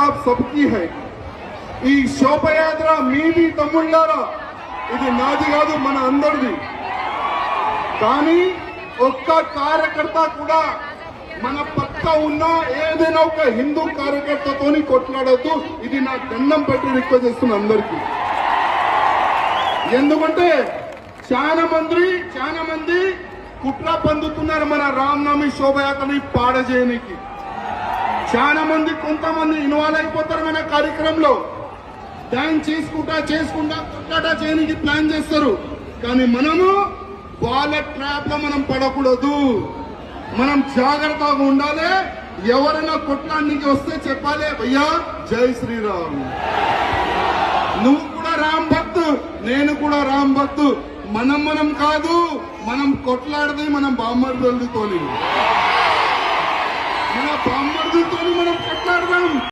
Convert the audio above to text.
आप सबकी है। ఈ శోభయాత్ర మీది తమ్ముళ్ళారా, ఇది నాది కాదు, మన అందరిది. కానీ ఒక్క కార్యకర్త కూడా మన పక్క ఉన్న ఏదైనా ఒక హిందూ కార్యకర్తతోని కొట్లాడద్దు. ఇది నా దండం పెట్టి రిక్వెస్ట్ చేస్తున్నా అందరికీ. ఎందుకంటే చాలా మంది కుట్ర పొందుతున్నారు మన రామనవమి శోభయాత్రని పాడ చేయడానికి. కొంతమంది ఇన్వాల్వ్ అయిపోతారు మన కార్యక్రమంలో. డాన్స్ చేసుకుంటా కొట్లాట చేయడానికి ప్లాన్ చేస్తారు. కానీ మనము వాళ్ళ ట్రాప్ లో మనం పడకూడదు. మనం జాగ్రత్తగా ఉండాలి. ఎవరైనా కొట్లానికి వస్తే చెప్పాలి, భయ్యా జై శ్రీరామ్, నువ్వు కూడా రామ్ భక్తు, నేను కూడా రామ్ భక్తు. మనం కాదు, మనం కొట్లాడది మన బామ్మర్దులతోని, మనం కొట్లాడదాం.